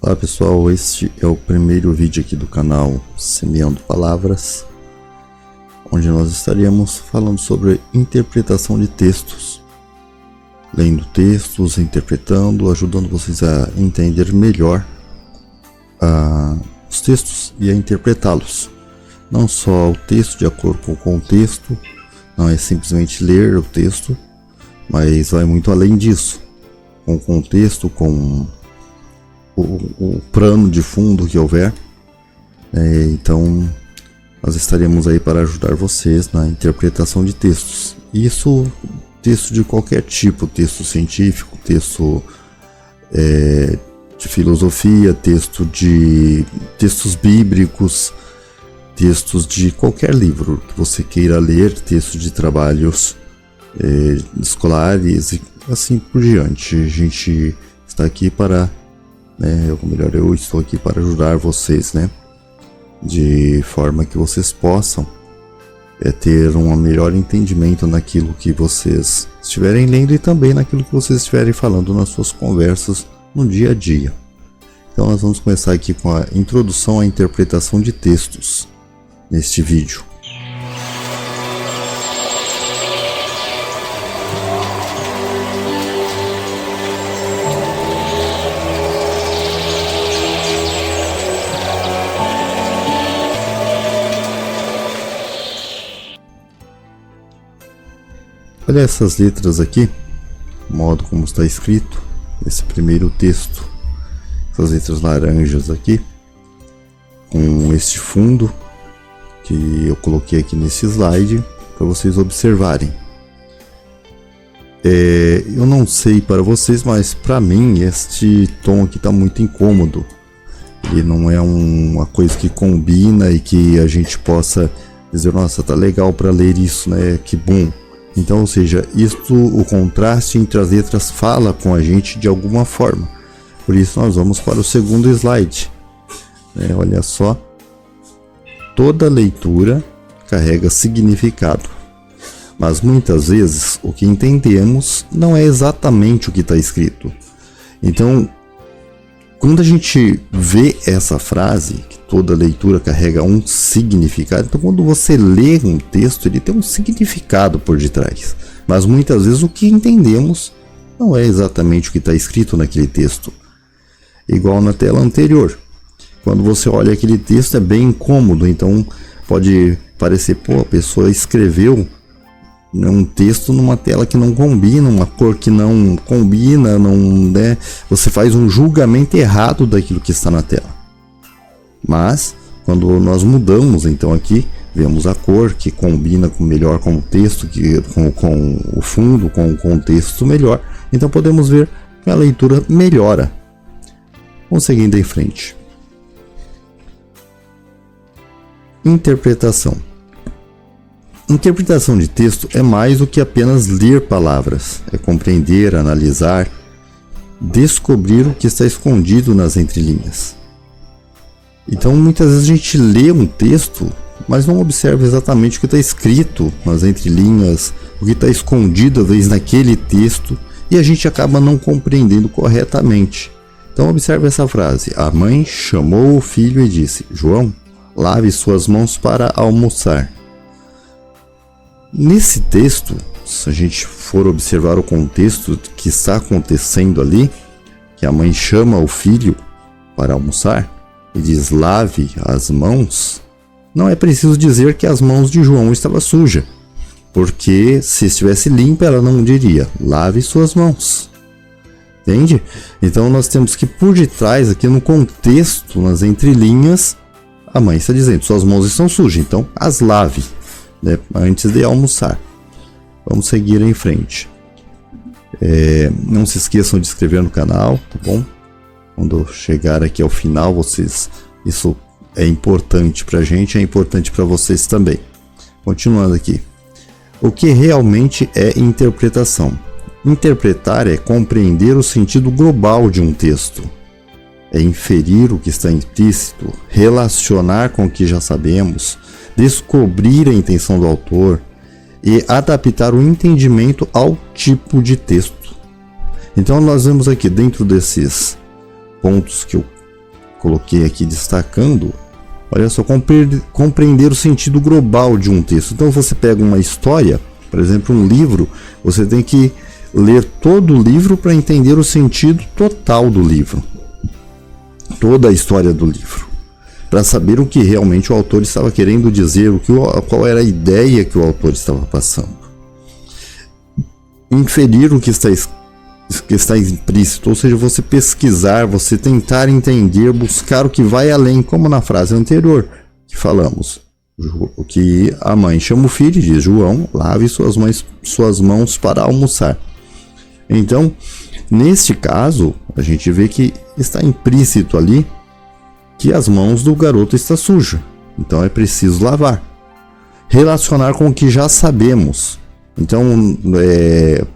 Olá pessoal, este é o primeiro vídeo aqui do canal Semeando Palavras, onde nós estaremos falando sobre interpretação de textos, lendo textos, interpretando, ajudando vocês a entender melhor os textos e a interpretá-los. Não só o texto de acordo com o contexto, não é simplesmente ler o texto, mas vai muito além disso, com o contexto, com o plano de fundo que houver. Então nós estaremos aí para ajudar vocês na interpretação de textos. Isso, texto de qualquer tipo, texto científico, texto de filosofia, textos bíblicos, textos de qualquer livro que você queira ler, textos de trabalhos escolares e assim por diante. A gente está aqui para eu estou aqui para ajudar vocês, de forma que vocês possam ter um melhor entendimento naquilo que vocês estiverem lendo e também naquilo que vocês estiverem falando nas suas conversas no dia a dia. Então nós vamos começar aqui com a introdução à interpretação de textos neste vídeo. Olha essas letras aqui, o modo como está escrito, esse primeiro texto, essas letras laranjas aqui, com este fundo que eu coloquei aqui nesse slide para vocês observarem. Eu não sei para vocês, mas para mim este tom aqui está muito incômodo. Ele não é uma coisa que combina e que a gente possa dizer, nossa, tá legal para ler isso, que bom. Então, ou seja, o contraste entre as letras fala com a gente de alguma forma. Por isso nós vamos para o segundo slide. Olha só. Toda leitura carrega significado. Mas muitas vezes o que entendemos não é exatamente o que está escrito. Então, quando a gente vê essa frase, que toda leitura carrega um significado, então quando você lê um texto, ele tem um significado por detrás. Mas muitas vezes o que entendemos não é exatamente o que está escrito naquele texto. Igual na tela anterior. Quando você olha aquele texto é bem incômodo, então pode parecer, a pessoa escreveu um texto numa tela que não combina, uma cor que não combina, você faz um julgamento errado daquilo que está na tela. Mas quando nós mudamos, então aqui vemos a cor que combina melhor com o texto, com o fundo, com o contexto melhor, então podemos ver que a leitura melhora. Vamos seguindo em frente. Interpretação. Interpretação de texto é mais do que apenas ler palavras, é compreender, analisar, descobrir o que está escondido nas entrelinhas. Então muitas vezes a gente lê um texto, mas não observa exatamente o que está escrito nas entrelinhas, o que está escondido às vezes naquele texto, e a gente acaba não compreendendo corretamente. Então observe essa frase: a mãe chamou o filho e disse, João, lave suas mãos para almoçar. Nesse texto, se a gente for observar o contexto que está acontecendo ali, que a mãe chama o filho para almoçar e diz lave as mãos, não é preciso dizer que as mãos de João estavam sujas, porque se estivesse limpa ela não diria lave suas mãos. Entende? Então nós temos que por detrás aqui no contexto, nas entrelinhas, a mãe está dizendo suas mãos estão sujas, então as lave antes de almoçar. Vamos seguir em frente. Não se esqueçam de se inscrever no canal, tá bom? Quando chegar aqui ao final, isso é importante pra gente, é importante para vocês também. Continuando aqui. O que realmente é interpretação? Interpretar é compreender o sentido global de um texto. É inferir o que está implícito, relacionar com o que já sabemos, descobrir a intenção do autor e adaptar o entendimento ao tipo de texto. Então nós vemos aqui dentro desses pontos que eu coloquei aqui destacando, olha só, compreender o sentido global de um texto. Então você pega uma história, por exemplo, um livro, você tem que ler todo o livro para entender o sentido total do livro, toda a história do livro, para saber o que realmente o autor estava querendo dizer, qual era a ideia que o autor estava passando. Inferir o que está implícito, ou seja, você pesquisar, você tentar entender, buscar o que vai além, como na frase anterior que falamos, o que a mãe chama o filho e diz: João, lave suas mãos para almoçar. Então, neste caso, a gente vê que está implícito ali que as mãos do garoto estão sujas, então é preciso lavar. Relacionar com o que já sabemos. Então,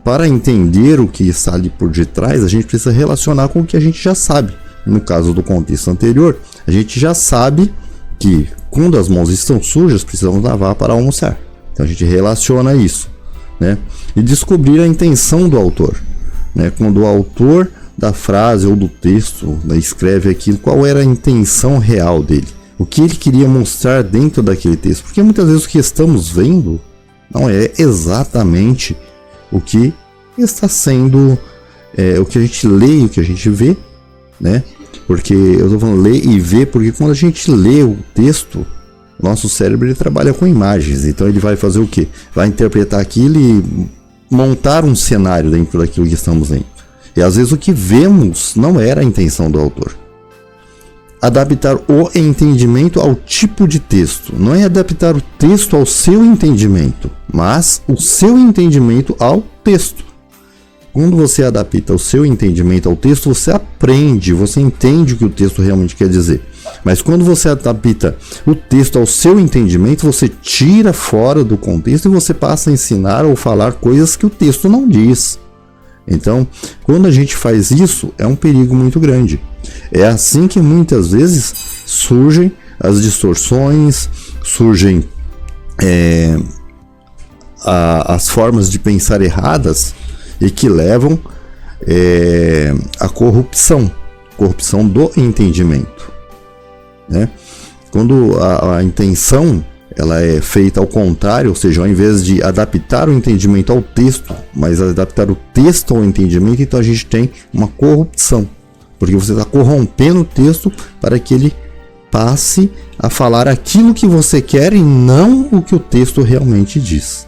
para entender o que está ali por detrás, a gente precisa relacionar com o que a gente já sabe. No caso do contexto anterior, a gente já sabe que quando as mãos estão sujas, precisamos lavar para almoçar. Então a gente relaciona isso, né? E descobrir a intenção do autor, né? Quando o autor da frase ou do texto, né, escreve aquilo, qual era a intenção real dele, o que ele queria mostrar dentro daquele texto, porque muitas vezes o que estamos vendo não é exatamente o que está sendo, o que a gente lê e o que a gente vê, né? Porque eu estou falando ler e ver, porque quando a gente lê o texto, nosso cérebro ele trabalha com imagens, então ele vai fazer o quê? Vai interpretar aquilo e montar um cenário dentro daquilo que estamos lendo. E às vezes o que vemos não era a intenção do autor. Adaptar o entendimento ao tipo de texto. Não é adaptar o texto ao seu entendimento, mas o seu entendimento ao texto. Quando você adapta o seu entendimento ao texto, você aprende, você entende o que o texto realmente quer dizer. Mas quando você adapta o texto ao seu entendimento, você tira fora do contexto e você passa a ensinar ou falar coisas que o texto não diz. Então, quando a gente faz isso, é um perigo muito grande. É assim que muitas vezes surgem as distorções, surgem as formas de pensar erradas e que levam à corrupção do entendimento, né? Quando a intenção ela é feita ao contrário, ou seja, ao invés de adaptar o entendimento ao texto, mas adaptar o texto ao entendimento, então a gente tem uma corrupção, porque você está corrompendo o texto para que ele passe a falar aquilo que você quer e não o que o texto realmente diz.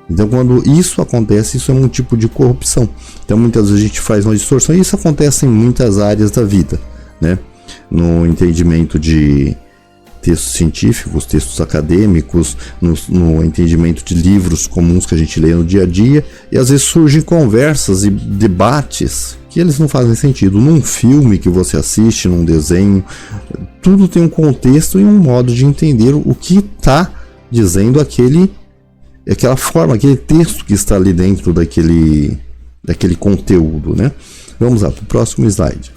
Então, quando isso acontece, isso é um tipo de corrupção. Então, muitas vezes a gente faz uma distorção, e isso acontece em muitas áreas da vida, né? No entendimento de textos científicos, textos acadêmicos, no entendimento de livros comuns que a gente lê no dia a dia, e às vezes surgem conversas e debates que eles não fazem sentido. Num filme que você assiste, num desenho, tudo tem um contexto e um modo de entender o que está dizendo aquela forma, aquele texto que está ali dentro daquele conteúdo, né? Vamos lá para o próximo slide.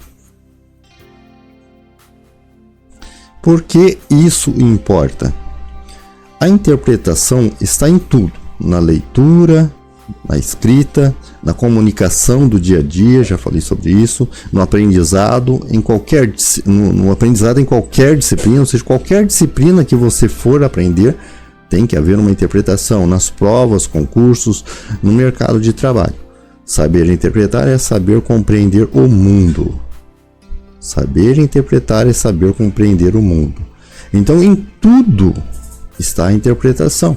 Por que isso importa? A interpretação está em tudo, na leitura, na escrita, na comunicação do dia a dia, já falei sobre isso, no aprendizado em qualquer disciplina, ou seja, qualquer disciplina que você for aprender, tem que haver uma interpretação nas provas, concursos, no mercado de trabalho. Saber interpretar é saber compreender o mundo. Saber interpretar é saber compreender o mundo. Então, em tudo está a interpretação.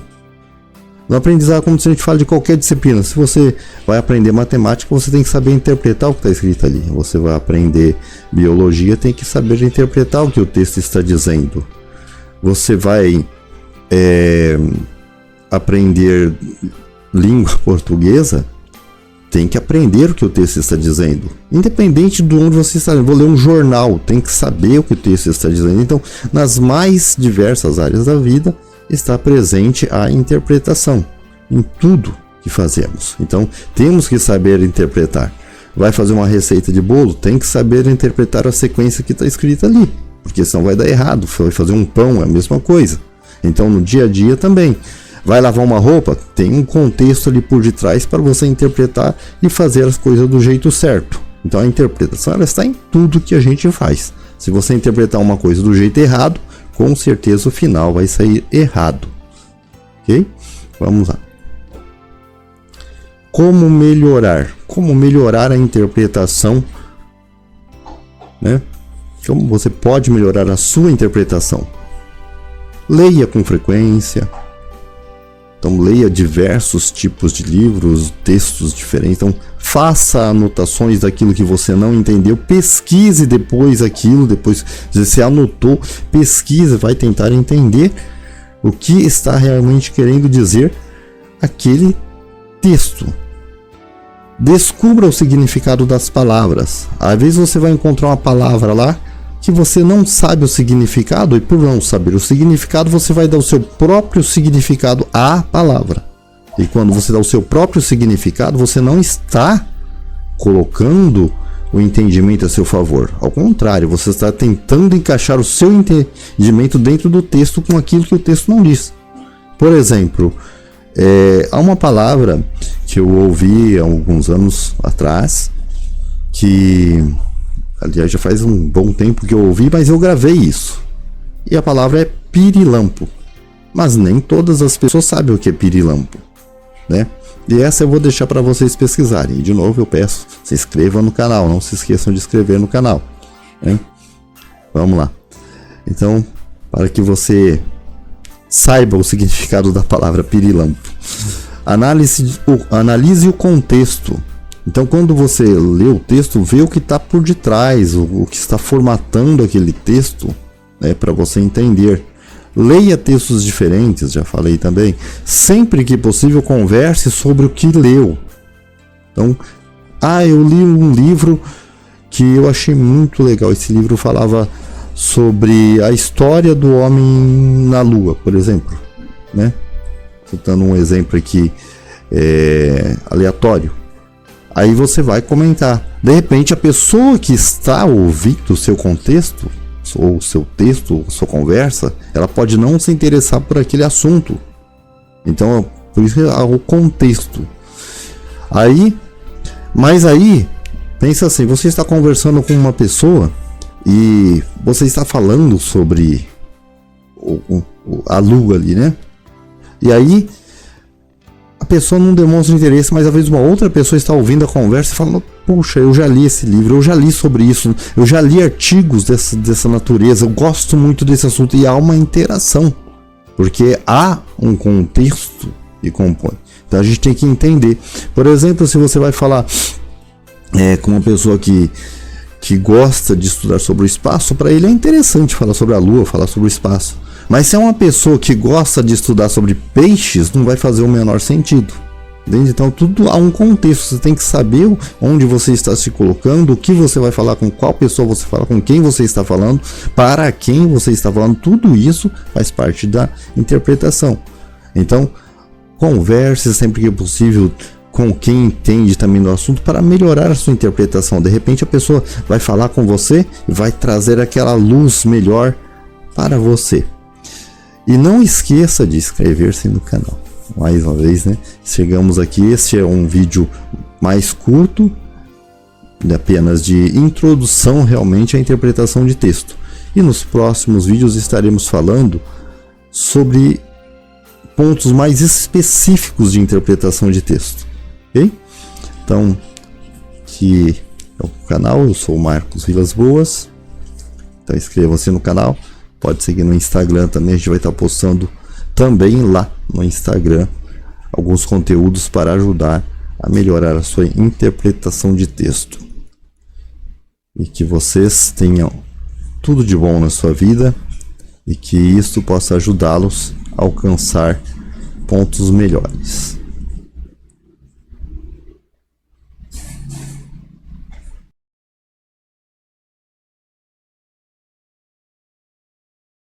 No aprendizado, como se a gente fala de qualquer disciplina, se você vai aprender matemática, você tem que saber interpretar o que está escrito ali. Você vai aprender biologia, tem que saber interpretar o que o texto está dizendo. Você vai aprender língua portuguesa, tem que aprender o que o texto está dizendo, independente de onde você está. Vou ler um jornal, tem que saber o que o texto está dizendo. Então, nas mais diversas áreas da vida está presente a interpretação em tudo que fazemos. Então, temos que saber interpretar. Vai fazer uma receita de bolo, tem que saber interpretar a sequência que está escrita ali, porque senão vai dar errado. Vai fazer um pão, é a mesma coisa. Então, no dia a dia também. Vai lavar uma roupa? Tem um contexto ali por detrás para você interpretar e fazer as coisas do jeito certo. Então, a interpretação ela está em tudo que a gente faz. Se você interpretar uma coisa do jeito errado, com certeza o final vai sair errado. Ok? Vamos lá. Como melhorar? Como melhorar a interpretação, né? Como você pode melhorar a sua interpretação? Leia com frequência. Então, leia diversos tipos de livros, textos diferentes. Então, faça anotações daquilo que você não entendeu. Pesquise depois aquilo. Depois que você anotou, pesquise, vai tentar entender o que está realmente querendo dizer aquele texto. Descubra o significado das palavras. Às vezes você vai encontrar uma palavra lá que você não sabe o significado, e por não saber o significado, você vai dar o seu próprio significado à palavra. E quando você dá o seu próprio significado, você não está colocando o entendimento a seu favor. Ao contrário, você está tentando encaixar o seu entendimento dentro do texto com aquilo que o texto não diz. Por exemplo, há uma palavra que eu ouvi há alguns anos atrás, que, aliás, já faz um bom tempo que eu ouvi, mas eu gravei isso. E a palavra é pirilampo. Mas nem todas as pessoas sabem o que é pirilampo, né? E essa eu vou deixar para vocês pesquisarem. E de novo eu peço, se inscrevam no canal, não se esqueçam de inscrever no canal, né? Vamos lá. Então, para que você saiba o significado da palavra pirilampo, analise o contexto. Então, quando você lê o texto, vê o que está por detrás, o que está formatando aquele texto, né, para você entender. Leia textos diferentes, já falei também. Sempre que possível, converse sobre o que leu. Então, eu li um livro que eu achei muito legal. Esse livro falava sobre a história do homem na Lua, por exemplo, né? Citando um exemplo aqui aleatório. Aí você vai comentar. De repente, a pessoa que está ouvindo o seu contexto, ou o seu texto, ou sua conversa, ela pode não se interessar por aquele assunto. Então, por isso é o contexto. Mas aí, pensa assim, você está conversando com uma pessoa e você está falando sobre a Lua ali, né? E aí, a pessoa não demonstra interesse, mas às vezes uma outra pessoa está ouvindo a conversa e fala: puxa, eu já li esse livro, eu já li sobre isso, eu já li artigos dessa natureza, eu gosto muito desse assunto. E há uma interação, porque há um contexto que compõe. Então a gente tem que entender. Por exemplo, se você vai falar com uma pessoa que gosta de estudar sobre o espaço, para ele é interessante falar sobre a Lua, falar sobre o espaço. Mas se é uma pessoa que gosta de estudar sobre peixes, não vai fazer o menor sentido. Entende? Então tudo há um contexto, você tem que saber onde você está se colocando, o que você vai falar, com qual pessoa você fala, com quem você está falando, para quem você está falando. Tudo isso faz parte da interpretação. Então, converse sempre que possível com quem entende também do assunto para melhorar a sua interpretação. De repente a pessoa vai falar com você e vai trazer aquela luz melhor para você. E não esqueça de inscrever-se no canal. Mais uma vez, né? Chegamos aqui, este é um vídeo mais curto, apenas de introdução realmente à interpretação de texto. E nos próximos vídeos estaremos falando sobre pontos mais específicos de interpretação de texto. Ok? Então, aqui é o canal, eu sou o Marcos Vilas Boas. Então inscreva-se no canal. Pode seguir no Instagram também, a gente vai estar postando também lá no Instagram alguns conteúdos para ajudar a melhorar a sua interpretação de texto. E que vocês tenham tudo de bom na sua vida e que isso possa ajudá-los a alcançar pontos melhores.